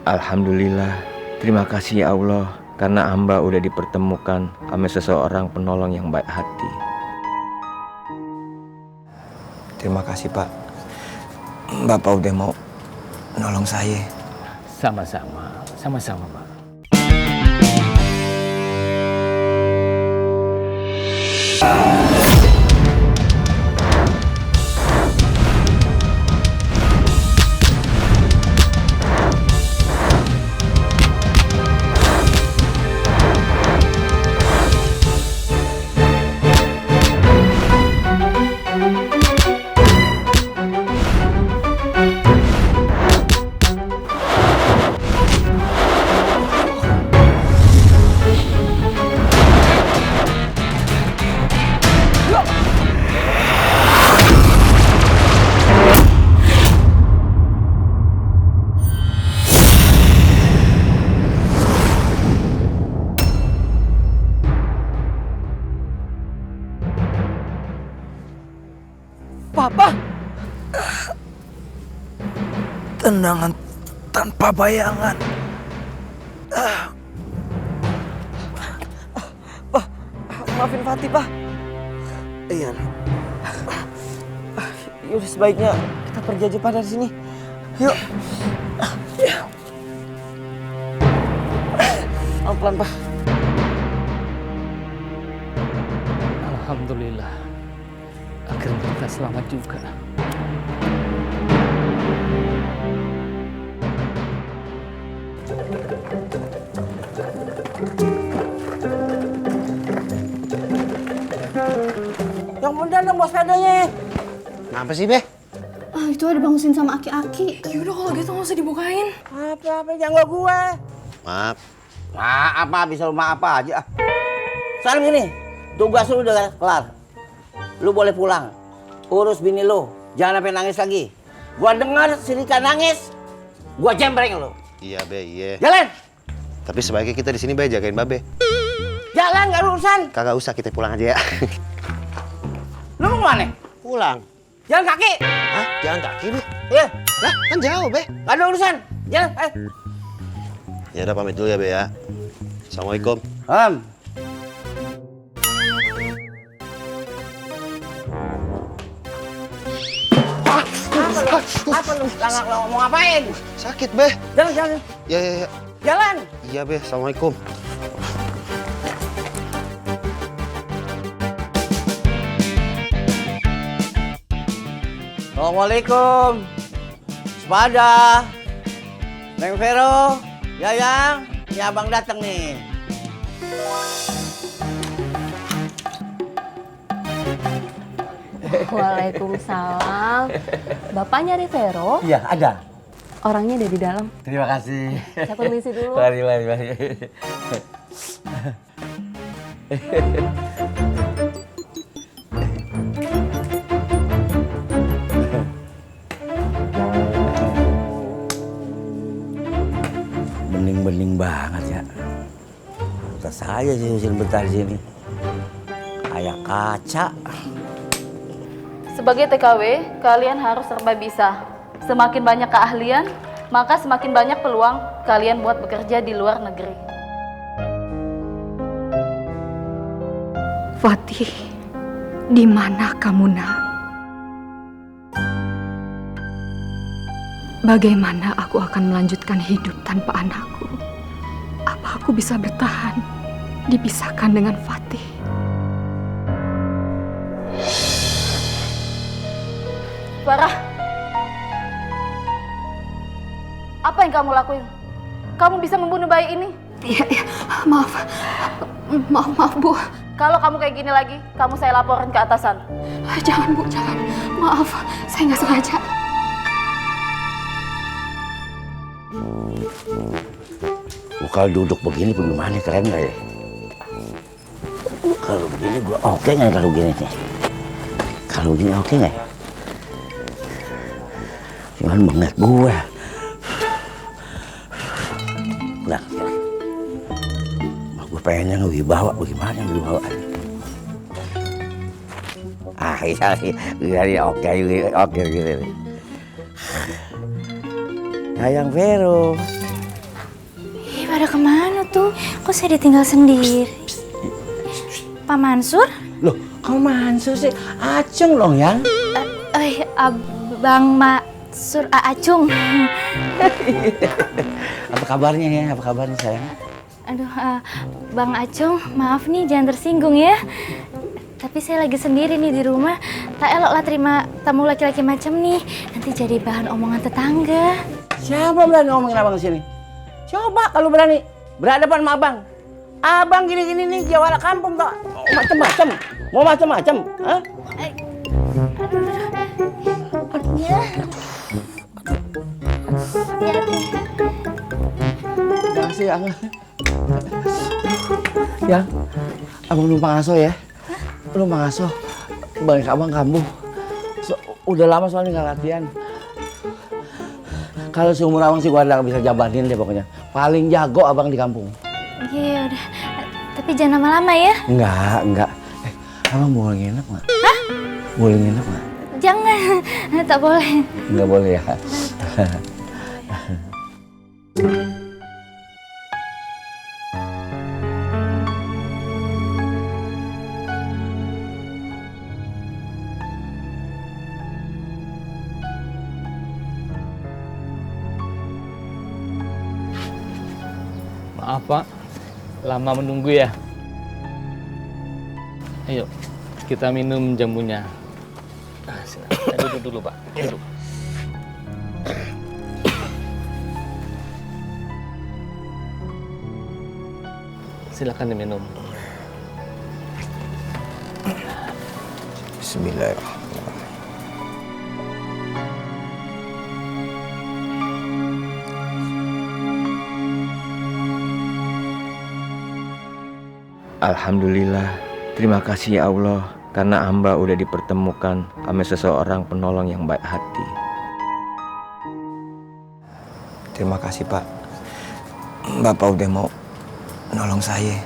Alhamdulillah, terima kasih ya Allah, karena hamba udah dipertemukan sama seseorang penolong yang baik hati. Terima kasih Pak, Bapak udah mau nolong saya. Sama-sama Pak. Papa! Tendangan tanpa bayangan. Pak, maafin Fatih, Pak. Iya. Yaudah sebaiknya kita pergi aja Pak dari sini. Yuk. Pelan, Pak. Alhamdulillah, akhirnya kita selamat juga. Yang bener dong bos sepedanya. Kenapa sih, Be? Ah, itu ada Bang Husin sama Aki-Aki. Yaudah kalau gitu nggak usah dibukain. Apa jangan gue. Maaf. Apa bisa rumah apa aja. Sekarang gini, tugas lu udah kelar. Lu boleh pulang. Urus bini lu, jangan sampai nangis lagi. Gua dengar si Rika nangis, gua jembreng lu. Iya, Be, iya. Jalan. Tapi sebaiknya kita di sini, Be, jagain Babe. Jalan, gak ada urusan. Kagak usah, kita pulang aja ya. Lu mau kemana? Pulang. Jalan kaki. Hah? Jalan kaki, Be? Iya. Lah, kan jauh, Be. Gak ada urusan. Jalan, ayo. Ya udah pamit dulu ya, Be ya. Assalamualaikum. Apa lu sekarang lo ngomong ngapain? Sakit, Be. Jalan. Ya. Jalan. Iya, Be. Assalamualaikum. Assalamualaikum. Sepada. Neng Vero, Yayang, ya abang datang nih. Waalaikumsalam. Bapak nyari Vero? Iya, ada. Orangnya ada di dalam. Terima kasih. Saya permisi dulu. Mari. Bening-bening banget ya. Kata saya sih usin betah di sini. Kayak kaca. Sebagai TKW, kalian harus serba bisa. Semakin banyak keahlian, maka semakin banyak peluang kalian buat bekerja di luar negeri. Fatih, di mana kamu, Nak? Bagaimana aku akan melanjutkan hidup tanpa anakku? Apa aku bisa bertahan, dipisahkan dengan Fatih? Farah, apa yang kamu lakuin? Kamu bisa membunuh bayi ini? Iya, maaf, Bu. Kalau kamu kayak gini lagi, kamu saya laporin ke atasan. Jangan, Bu, jangan. Maaf, saya nggak sengaja. Kalau duduk begini bagaimana, keren gak ya? Kalau begini gua oke nggak kalau begini nih? Kalau begini oke nggak? Cuman bengek gua. Nah, gua pengennya ngewibawa, bagaimana ngewibawa? Iya, oke gitu. Sayang Vero, pada kemana tuh? Kok saya ditinggal sendiri? Pak Mansur? Loh, kau Mansur sih? Acung loh yang. Bang Mansur Acung. Apa kabarnya ya? Apa kabarnya sayang? Aduh, Bang Acung, maaf nih jangan tersinggung ya. Tapi saya lagi sendiri nih di rumah. Tak elok lah terima tamu laki-laki macam nih. Nanti jadi bahan omongan tetangga. Siapa berani ngomongin abang sini? Coba kalau berani berhadapan sama abang. Abang gini-gini nih jawara kampung kok. Macem-macem. Mau macem-macem? Hah? Ya. Makasih yang. Yang, abang numpang aso ya. Numpang aso. Balik abang kamu. Udah lama soalnya nggak latihan. Kalau seumur abang sih gua nggak bisa jabanin deh pokoknya. Paling jago abang di kampung. Iya udah. Tapi jangan lama-lama ya. Enggak. Abang boleh nginep nggak? Hah? Boleh nginep nggak? Jangan. Tak boleh. Nggak boleh ya. Maaf Pak, lama menunggu ya. Ayo, kita minum jamunya. Duduk dulu Pak, duduk. Silakan diminum. Bismillahirrahmanirrahim. Alhamdulillah, terima kasih ya Allah karena hamba udah dipertemukan sama seseorang penolong yang baik hati. Terima kasih Pak, Bapak udah mau nolong saya.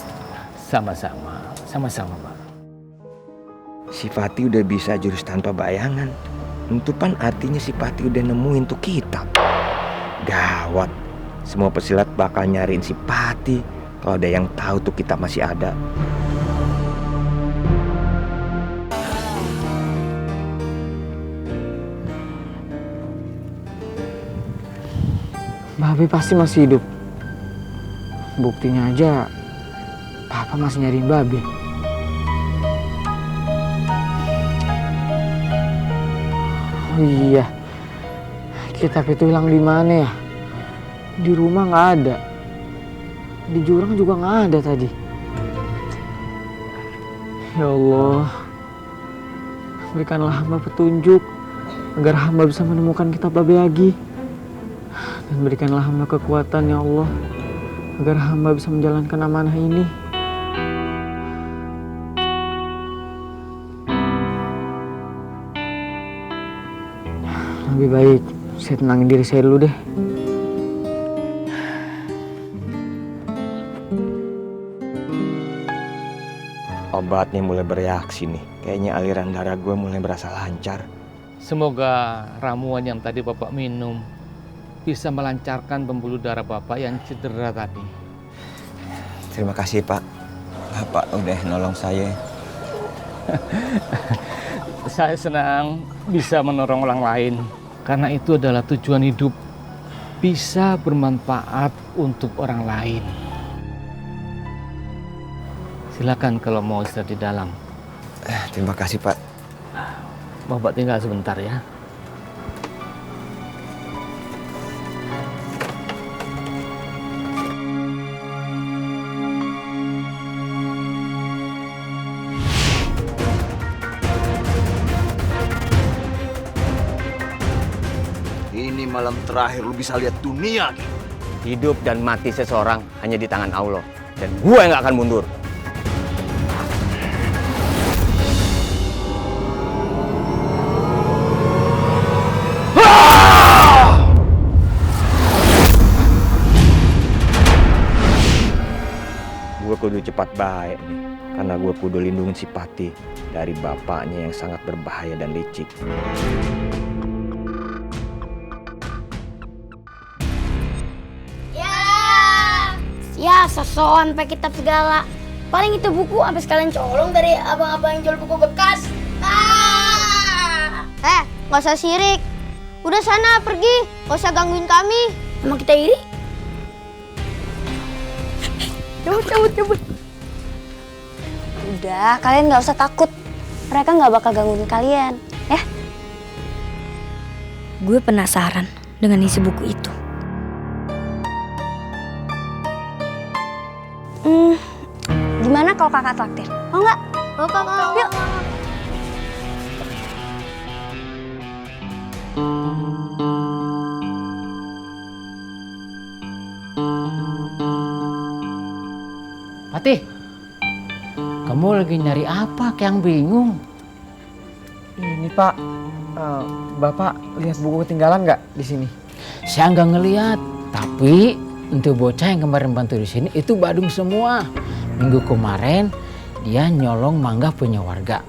Sama-sama Pak. Si Fatih udah bisa jurus tanpa bayangan. Itu kan artinya si Fatih udah nemuin tuh kitab. Gawat, semua pesilat bakal nyariin si Fatih. Kalau ada yang tahu tuh kitab masih ada. Babe pasti masih hidup. Buktinya aja Papa masih nyariin Babe. Oh iya, kitab itu hilang di mana ya? Di rumah nggak ada. Di jurang juga nggak ada tadi. Ya Allah, berikanlah hamba petunjuk agar hamba bisa menemukan kitab Babe lagi. Dan berikanlah hamba kekuatan ya Allah agar hamba bisa menjalankan amanah ini. Lebih baik saya tenangin diri saya dulu deh. Obatnya mulai bereaksi nih. Kayaknya aliran darah gue mulai berasa lancar. Semoga ramuan yang tadi Bapak minum bisa melancarkan pembuluh darah Bapak yang cedera tadi. Terima kasih Pak. Bapak udah nolong saya. Saya senang bisa menolong orang lain. Karena itu adalah tujuan hidup. Bisa bermanfaat untuk orang lain. Silakan kalau mau istirahat di dalam. Terima kasih Pak. Bapak tinggal sebentar ya. Ini malam terakhir lu bisa lihat dunia. Hidup dan mati seseorang hanya di tangan Allah. Dan gue yang gak akan mundur. Gue kudu cepat baik nih, karena gue kudu lindungin si Patih dari bapaknya yang sangat berbahaya dan licik. Ya, sosokan pakai kitab segala. Paling itu buku sampai sekalian colong dari abang-abang yang jual buku bekas. Nggak usah sirik. Udah sana pergi, nggak usah gangguin kami. Emang kita iri? Cabut. Udah, kalian nggak usah takut. Mereka nggak bakal gangguin kalian, ya? Gue penasaran dengan isi buku itu. Gimana kalau kakak traktir? Mau nggak? Mau kakak. Yuk. Fatih, kamu lagi nyari apa? Kayak yang bingung. Ini Pak, Bapak lihat buku ketinggalan nggak di sini? Saya nggak ngeliat, tapi untuk bocah yang kemarin bantu di sini itu badung semua. Minggu kemarin dia nyolong mangga punya warga.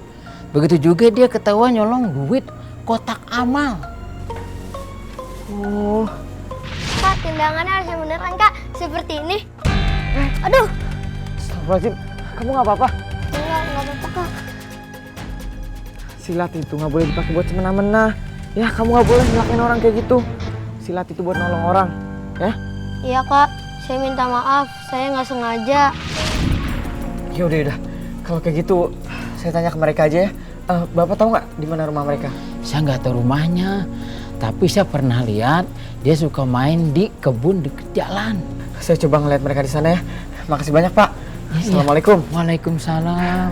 Begitu juga dia ketahuan nyolong duit kotak amal. Oh, Kak, tindakannya harus yang beneran, Kak. Seperti ini. Aduh. Astagfirullahaladzim, kamu nggak apa-apa? Nggak apa-apa, Kak. Silat itu nggak boleh dipakai buat semena-mena. Ya, kamu nggak boleh ngelakuin orang kayak gitu. Silat itu buat nolong orang, ya? Iya, Kak. Saya minta maaf. Saya nggak sengaja. Ya udah. Kalau kayak gitu, saya tanya ke mereka aja ya. Bapak tahu nggak di mana rumah mereka? Saya nggak tahu rumahnya, tapi saya pernah lihat dia suka main di kebun dekat jalan. Saya coba ngeliat mereka di sana ya. Makasih banyak, Pak. Assalamualaikum. Waalaikumsalam.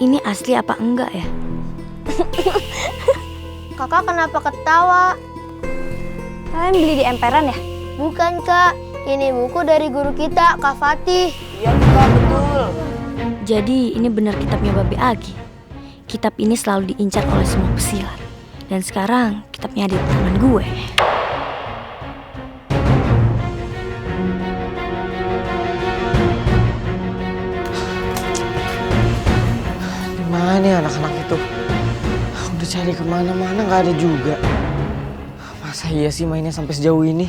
Ini asli apa enggak ya? Kakak kenapa ketawa? Kalian beli di emperan ya? Bukan, Kak. Ini buku dari guru kita, Kak Fatih. Iya, Kak, betul. Jadi ini benar kitabnya Babe Agi. Kitab ini selalu diincar oleh semua pesilat. Dan sekarang kitabnya ada di tangan gue. Mana ya anak-anak itu? Udah cari kemana-mana nggak ada juga. Masa iya sih mainnya sampai sejauh ini?